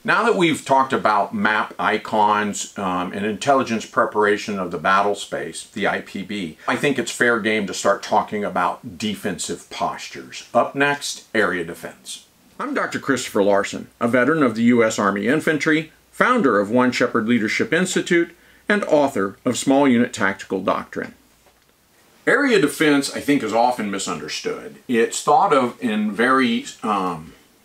Now that we've talked about map icons and intelligence preparation of the battle space, the IPB, I think it's fair game to start talking about defensive postures. Up next, area defense. I'm Dr. Christopher Larsen, a veteran of the U.S. Army Infantry, founder of One Shepherd Leadership Institute, and author of Small Unit Tactical Doctrine. Area defense, I think, is often misunderstood. It's thought of in very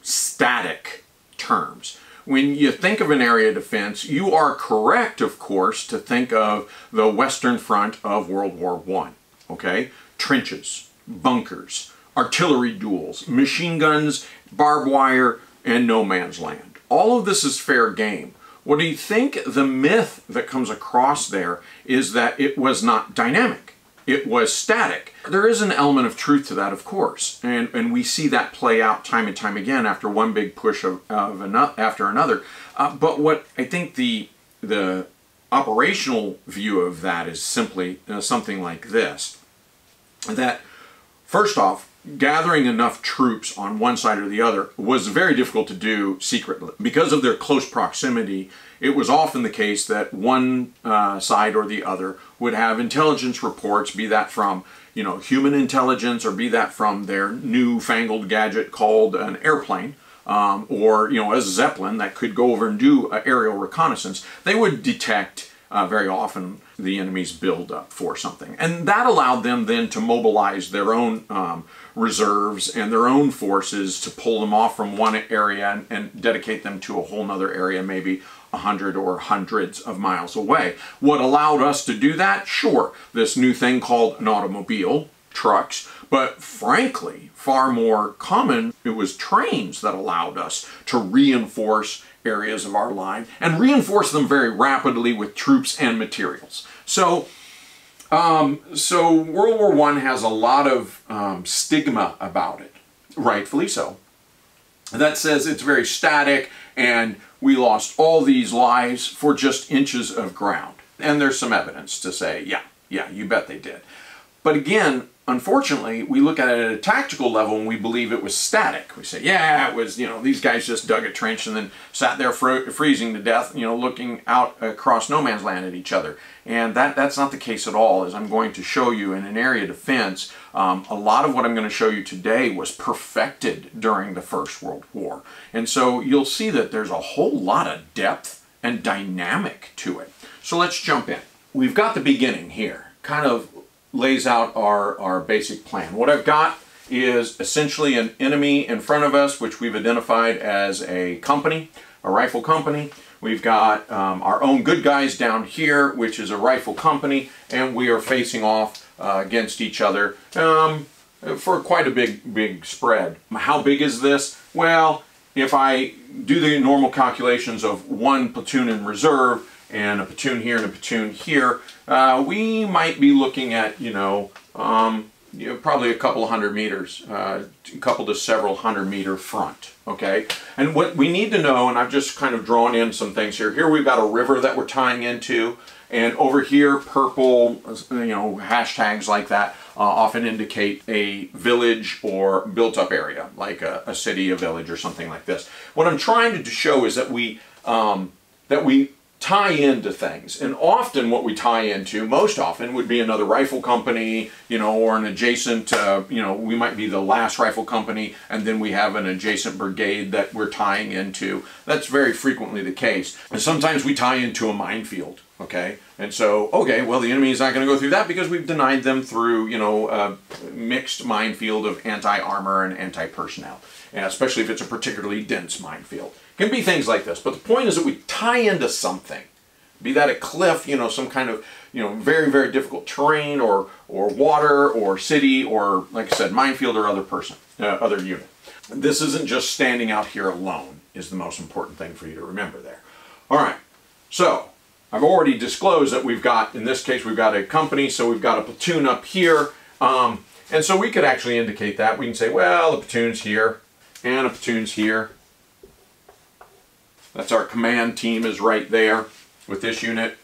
static terms. When you think of an area defense, you are correct, of course, to think of the Western Front of World War I, okay? Trenches, bunkers, artillery duels, machine guns, barbed wire, and no man's land. All of this is fair game. What do you think the myth that comes across there is that it was not dynamic? It was static. There is an element of truth to that, of course, and we see that play out time and time again after one big push after another. But what I think the operational view of that is simply something like this: that first off, gathering enough troops on one side or the other was very difficult to do secretly. Because of their close proximity, it was often the case that one side or the other would have intelligence reports, be that from, you know, human intelligence, or be that from their newfangled gadget called an airplane, or, you know, a Zeppelin that could go over and do aerial reconnaissance. They would detect very often the enemy's buildup for something. And that allowed them then to mobilize their own reserves and their own forces to pull them off from one area and dedicate them to a whole nother area, maybe 100 or hundreds of miles away. What allowed us to do that? Sure, this new thing called an automobile, trucks, but frankly, far more common, it was trains that allowed us to reinforce areas of our line and reinforce them very rapidly with troops and materials. So World War I has a lot of stigma about it, rightfully so, that says it's very static and we lost all these lives for just inches of ground. And there's some evidence to say, yeah, you bet they did. But again, unfortunately, we look at it at a tactical level and we believe it was static. We say, yeah, it was, you know, these guys just dug a trench and then sat there freezing to death, you know, looking out across no man's land at each other. And that's not the case at all, as I'm going to show you in an area defense. A lot of what I'm going to show you today was perfected during the First World War. And so you'll see that there's a whole lot of depth and dynamic to it. So let's jump in. We've got the beginning here, kind of lays out our basic plan. What I've got is essentially an enemy in front of us, which we've identified as a company, a rifle company. We've got our own good guys down here, which is a rifle company, and we are facing off against each other for quite a big spread. How big is this? Well, if I do the normal calculations of one platoon in reserve and a platoon here and a platoon here, we might be looking at, probably a couple of 100 meters, a couple to several 100-meter front, okay? And what we need to know, and I've just kind of drawn in some things here. Here we've got a river that we're tying into, and over here, purple, hashtags like that often indicate a village or built-up area, like a city, a village, or something like this. What I'm trying to show is that we tie into things, and often what we tie into, most often, would be another rifle company, or an adjacent, we might be the last rifle company, and then we have an adjacent brigade that we're tying into. That's very frequently the case. And sometimes we tie into a minefield, okay? And so, okay, well, the enemy is not going to go through that because we've denied them through, a mixed minefield of anti-armor and anti-personnel, and especially if it's a particularly dense minefield. It can be things like this, but the point is that we tie into something, be that a cliff, some kind of, very, very difficult terrain, or water, or city, or, like I said, minefield, or other unit. This isn't just standing out here alone, is the most important thing for you to remember there. All right, so I've already disclosed that we've got, in this case, we've got a company, so we've got a platoon up here, and so we could actually indicate that. We can say, well, the platoon's here, and a platoon's here. That's our command team is right there with this unit.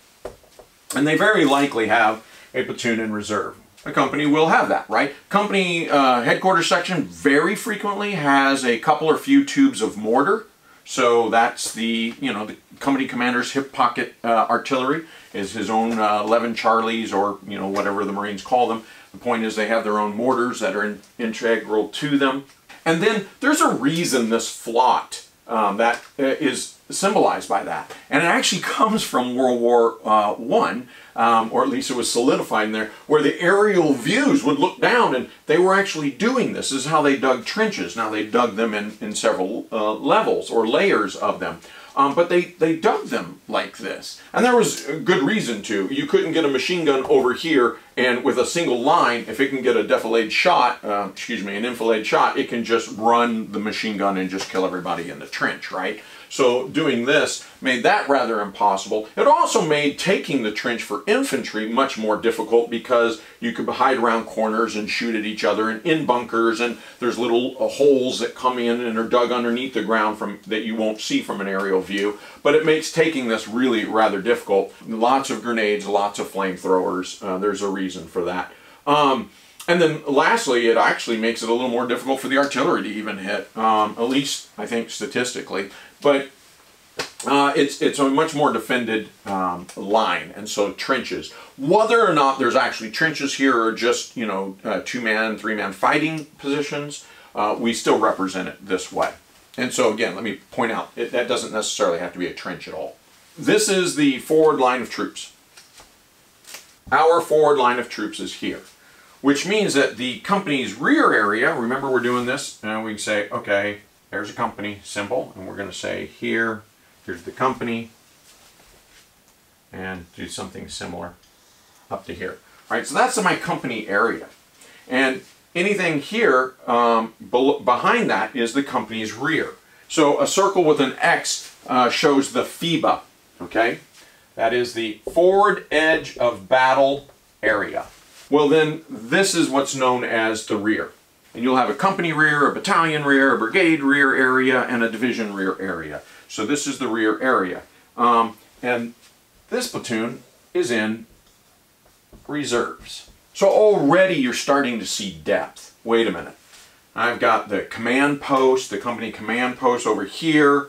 And they very likely have a platoon in reserve. A company will have that, right? Company headquarters section very frequently has a couple or few tubes of mortar So that's the, the company commander's hip pocket artillery is his own 11 Charlies, or, whatever the Marines call them. The point is they have their own mortars that are integral to them. And then there's a reason this flot that is symbolized by that. And it actually comes from World War I, or at least it was solidified in there, where the aerial views would look down, and they were actually doing this. This is how they dug trenches. Now, they dug them in several levels or layers of them. But they dug them like this. And there was a good reason to. You couldn't get a machine gun over here, and with a single line, if it can get a defilade shot, an enfilade shot, it can just run the machine gun and just kill everybody in the trench, right? So doing this made that rather impossible. It also made taking the trench for infantry much more difficult, because you could hide around corners and shoot at each other, and in bunkers, and there's little holes that come in and are dug underneath the ground that you won't see from an aerial view. But it makes taking this really rather difficult. Lots of grenades, lots of flamethrowers. There's a reason for that. And then lastly, it actually makes it a little more difficult for the artillery to even hit, at least I think statistically. But it's a much more defended line, and so trenches. Whether or not there's actually trenches here, or just, two-man, three-man fighting positions, we still represent it this way. And so again, let me point out, that doesn't necessarily have to be a trench at all. This is the forward line of troops. Our forward line of troops is here, which means that the company's rear area, remember we're doing this, and we can say, okay, there's a company symbol, and we're going to say here's the company, and do something similar up to here. All right, so that's my company area. And anything here behind that is the company's rear. So a circle with an X shows the FEBA, okay? That is the forward edge of battle area. Well, then this is what's known as the rear. And you'll have a company rear, a battalion rear, a brigade rear area, and a division rear area. So this is the rear area. And this platoon is in reserves. So already you're starting to see depth. Wait a minute. I've got the command post, the company command post over here.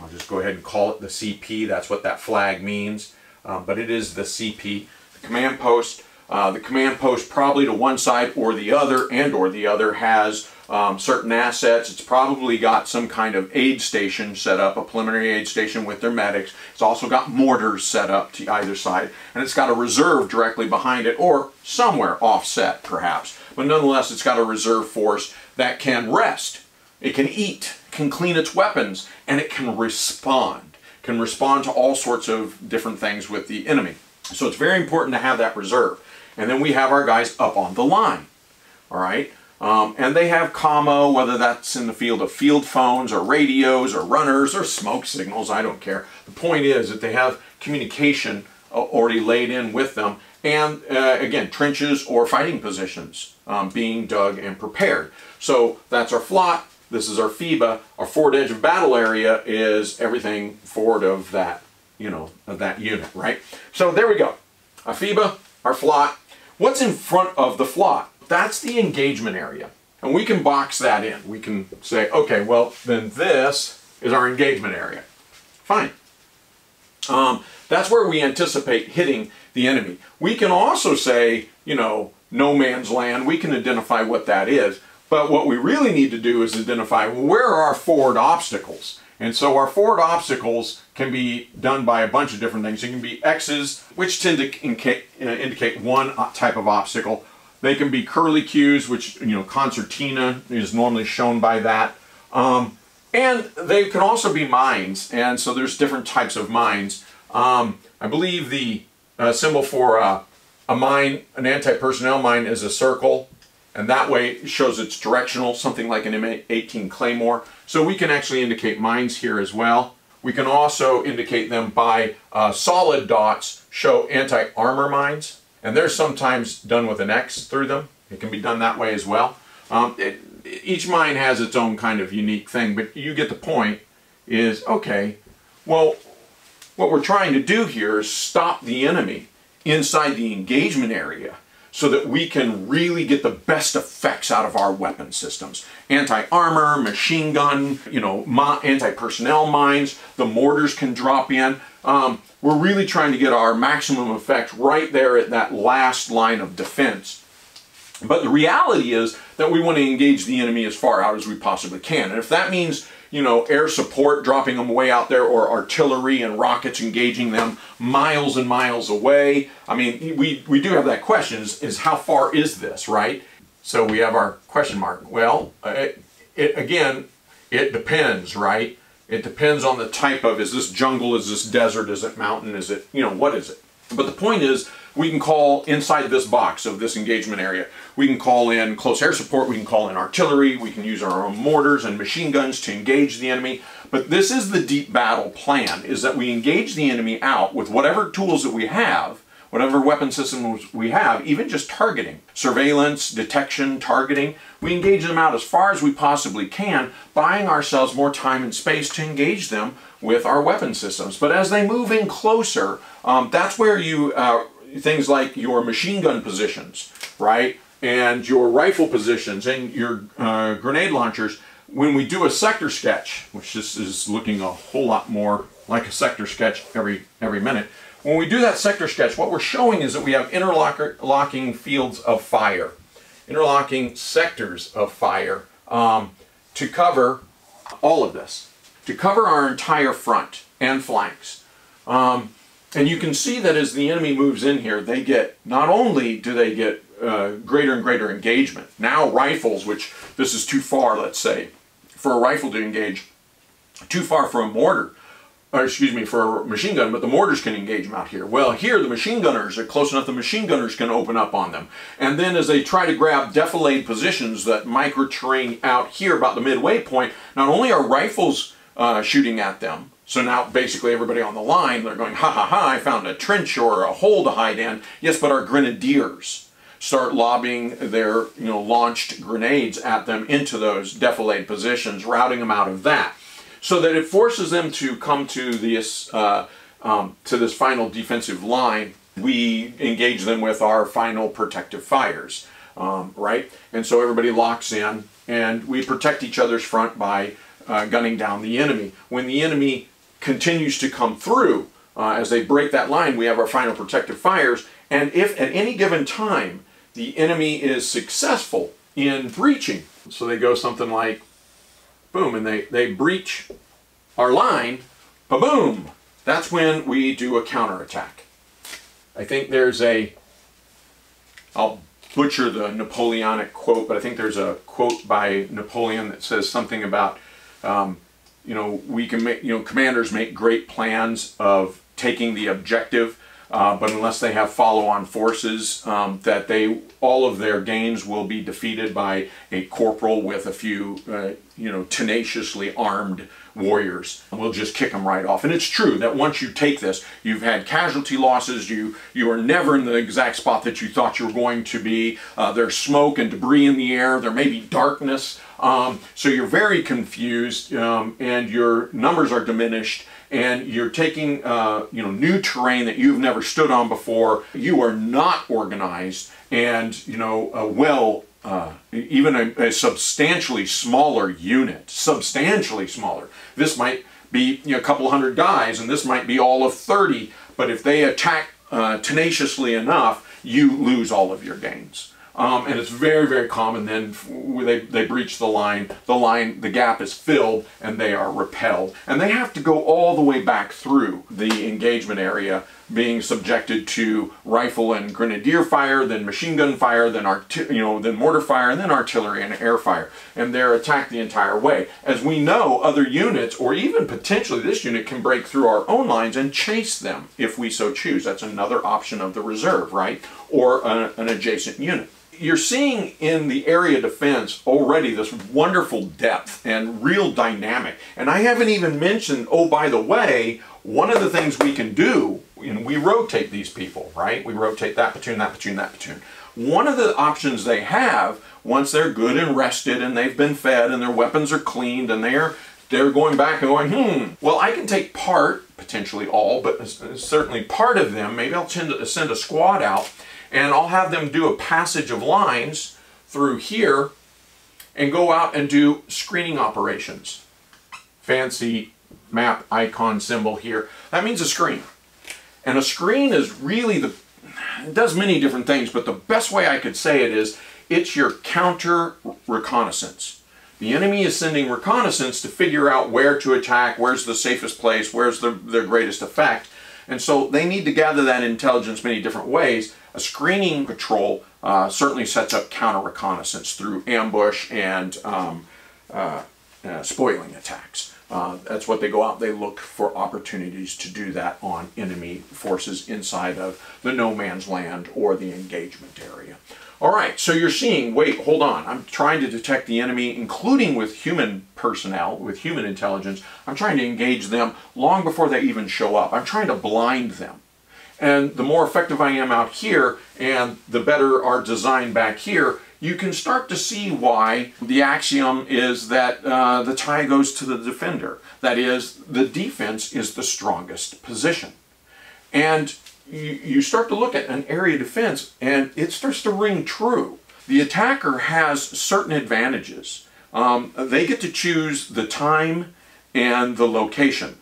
I'll just go ahead and call it the CP. That's what that flag means. But it is the CP, the command post. The command post probably to one side or the other, has certain assets. It's probably got some kind of aid station set up, a preliminary aid station with their medics. It's also got mortars set up to either side, and it's got a reserve directly behind it, or somewhere offset perhaps. But nonetheless, it's got a reserve force that can rest. It can eat, can clean its weapons, and it can respond. Can respond to all sorts of different things with the enemy. So it's very important to have that reserve. And then we have our guys up on the line, all right? And they have commo, whether that's in the field of field phones or radios or runners or smoke signals, I don't care. The point is that they have communication already laid in with them, and again, trenches or fighting positions being dug and prepared. So that's our flot, this is our FEBA. Our forward edge of battle area is everything forward of that, of that unit, right? So there we go, our FEBA, our flot. What's in front of the flot? That's the engagement area. And we can box that in. We can say, okay, well, then this is our engagement area. Fine. That's where we anticipate hitting the enemy. We can also say, no man's land. We can identify what that is. But what we really need to do is identify where are our forward obstacles. And so our forward obstacles can be done by a bunch of different things. It can be X's, which tend to indicate one type of obstacle. They can be curly Q's, which, concertina is normally shown by that. And they can also be mines, and so there's different types of mines. I believe the symbol for a mine, an anti-personnel mine, is a circle. And that way it shows it's directional, something like an M18 Claymore. So we can actually indicate mines here as well. We can also indicate them by solid dots, show anti-armor mines. And they're sometimes done with an X through them. It can be done that way as well. Each mine has its own kind of unique thing, but you get the point is, okay, well, what we're trying to do here is stop the enemy inside the engagement area. so that we can really get the best effects out of our weapon systems. Anti-armor, machine gun, anti-personnel mines, the mortars can drop in. We're really trying to get our maximum effect right there at that last line of defense. But the reality is that we want to engage the enemy as far out as we possibly can. And if that means, air support, dropping them way out there, or artillery and rockets engaging them miles and miles away, I mean, we do have that question, is how far is this, right? So we have our question mark. Well, again, it depends, right? It depends on the type of, is this jungle, is this desert, is it mountain, is it, what is it? But the point is, we can call inside this box of this engagement area, we can call in close air support, we can call in artillery, we can use our own mortars and machine guns to engage the enemy. But this is the deep battle plan, is that we engage the enemy out with whatever tools that we have, whatever weapon systems we have, even just targeting, surveillance, detection, targeting. We engage them out as far as we possibly can, buying ourselves more time and space to engage them with our weapon systems. But as they move in closer, that's where you, things like your machine gun positions, right? And your rifle positions and your grenade launchers, when we do a sector sketch, which this is looking a whole lot more like a sector sketch every minute, when we do that sector sketch, what we're showing is that we have interlocking fields of fire, interlocking sectors of fire to cover all of this, to cover our entire front and flanks. And you can see that as the enemy moves in here, they get, not only do they get greater and greater engagement, now rifles, which this is too far, let's say, for a rifle to engage, too far for a mortar, or excuse me, for a machine gun, but the mortars can engage them out here. Well, here the machine gunners are close enough, the machine gunners can open up on them. And then as they try to grab defilade positions, that micro-terrain out here about the midway point, not only are rifles shooting at them, so now basically everybody on the line, they're going, ha ha ha, I found a trench or a hole to hide in. Yes, but our grenadiers start lobbing their launched grenades at them into those defilade positions, routing them out of that. So that it forces them to come to this final defensive line. We engage them with our final protective fires, right? And so everybody locks in, and we protect each other's front by gunning down the enemy. When the enemy continues to come through, as they break that line, we have our final protective fires. And if at any given time the enemy is successful in breaching, so they go something like boom, and they breach our line, ba-boom, that's when we do a counterattack. I think there's I'll butcher the Napoleonic quote, but I think there's a quote by Napoleon that says something about, we can make, commanders make great plans of taking the objective, but unless they have follow-on forces, that all of their gains will be defeated by a corporal with a few, tenaciously armed warriors. We'll just kick them right off. And it's true that once you take this, you've had casualty losses, you are never in the exact spot that you thought you were going to be. There's smoke and debris in the air, there may be darkness, so you're very confused, and your numbers are diminished, and you're taking new terrain that you've never stood on before. You are not organized, and even a substantially smaller unit, substantially smaller. This might be a couple hundred guys, and this might be all of 30, but if they attack tenaciously enough, you lose all of your gains. And it's very, very common then when they breach the line, the gap is filled and they are repelled. And they have to go all the way back through the engagement area, being subjected to rifle and grenadier fire, then machine gun fire, then then mortar fire, and then artillery and air fire. And they're attacked the entire way. As we know, other units, or even potentially this unit, can break through our own lines and chase them if we so choose. That's another option of the reserve, right? Or an adjacent unit. You're seeing in the area defense already this wonderful depth and real dynamic. And I haven't even mentioned, oh, by the way, one of the things we can do, we rotate these people, right? We rotate that platoon, that platoon, that platoon. One of the options they have, once they're good and rested and they've been fed and their weapons are cleaned and they're going back and going, well, I can take part, potentially all, but certainly part of them, maybe I'll send a squad out, And I'll have them do a passage of lines through here and go out and do screening operations. Fancy map icon symbol here. That means a screen. And a screen is really it does many different things, but the best way I could say it is, it's your counter reconnaissance. The enemy is sending reconnaissance to figure out where to attack, where's the safest place, where's their greatest effect. And so they need to gather that intelligence many different ways. A screening patrol certainly sets up counter reconnaissance through ambush and spoiling attacks. That's what they go out. They look for opportunities to do that on enemy forces inside of the no man's land or the engagement area. All right, so you're seeing, wait, hold on. I'm trying to detect the enemy, including with human personnel, with human intelligence. I'm trying to engage them long before they even show up. I'm trying to blind them. And the more effective I am out here, and the better our design back here, you can start to see why the axiom is that the tie goes to the defender. That is, the defense is the strongest position. And you start to look at an area defense, and it starts to ring true. The attacker has certain advantages. They get to choose the time and the location.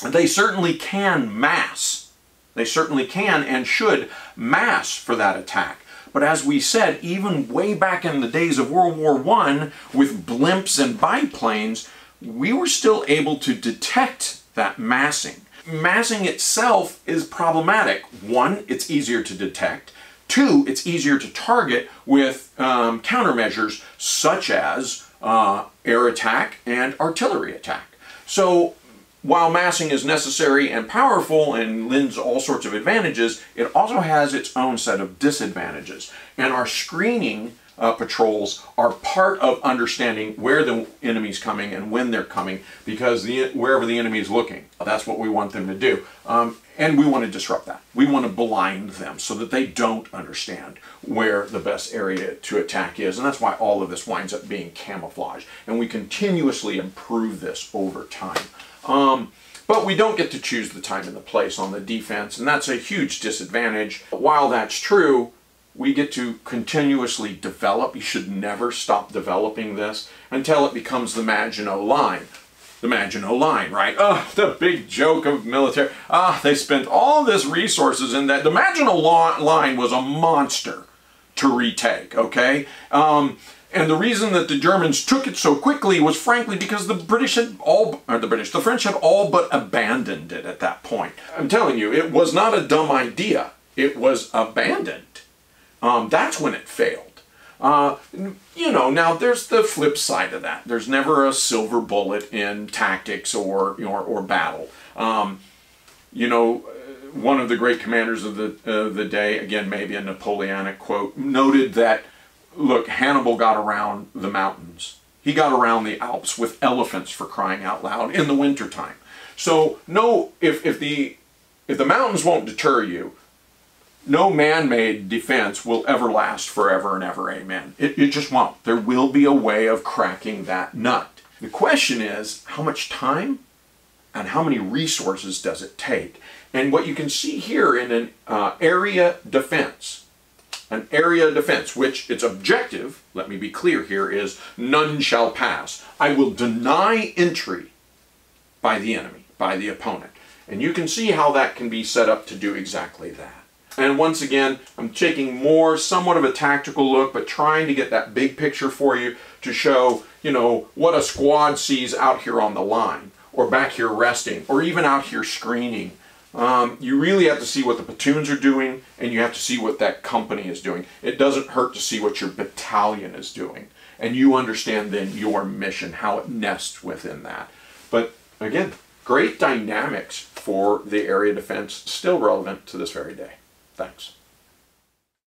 They certainly can mass. They certainly can and should mass for that attack. But as we said, even way back in the days of World War I, with blimps and biplanes, we were still able to detect that massing. Massing itself is problematic. One, it's easier to detect. Two, it's easier to target with countermeasures such as air attack and artillery attack. So while massing is necessary and powerful and lends all sorts of advantages, it also has its own set of disadvantages. And our screening patrols are part of understanding where the enemy's coming and when they're coming, because wherever the enemy is looking, that's what we want them to do. And we want to disrupt that. We want to blind them so that they don't understand where the best area to attack is. And that's why all of this winds up being camouflage. And we continuously improve this over time. But we don't get to choose the time and the place on the defense, and that's a huge disadvantage. While that's true, we get to continuously develop. You should never stop developing this until it becomes the Maginot Line. The Maginot Line, right? Oh, the big joke of military. They spent all this resources in that. The Maginot Line was a monster to retake, okay? And the reason that the Germans took it so quickly was frankly because the French had all but abandoned it at that point. I'm telling you, it was not a dumb idea. It was abandoned. That's when it failed. You know, now there's the flip side of that. There's never a silver bullet in tactics or battle. You know, one of the great commanders of the day, again maybe a Napoleonic quote, noted that, look, Hannibal got around the mountains. He got around the Alps with elephants, for crying out loud, in the wintertime. So no, if the mountains won't deter you, no man-made defense will ever last forever and ever, amen. It just won't. There will be a way of cracking that nut. The question is, how much time and how many resources does it take? And what you can see here in an area defense, which its objective, let me be clear here, is none shall pass. I will deny entry by the enemy, by the opponent. And you can see how that can be set up to do exactly that. And once again, I'm taking somewhat of a tactical look, but trying to get that big picture for you to show, you know, what a squad sees out here on the line, or back here resting, or even out here screening. You really have to see what the platoons are doing, and you have to see what that company is doing. It doesn't hurt to see what your battalion is doing. And you understand then your mission, how it nests within that. But again, great dynamics for the area defense, still relevant to this very day. Thanks.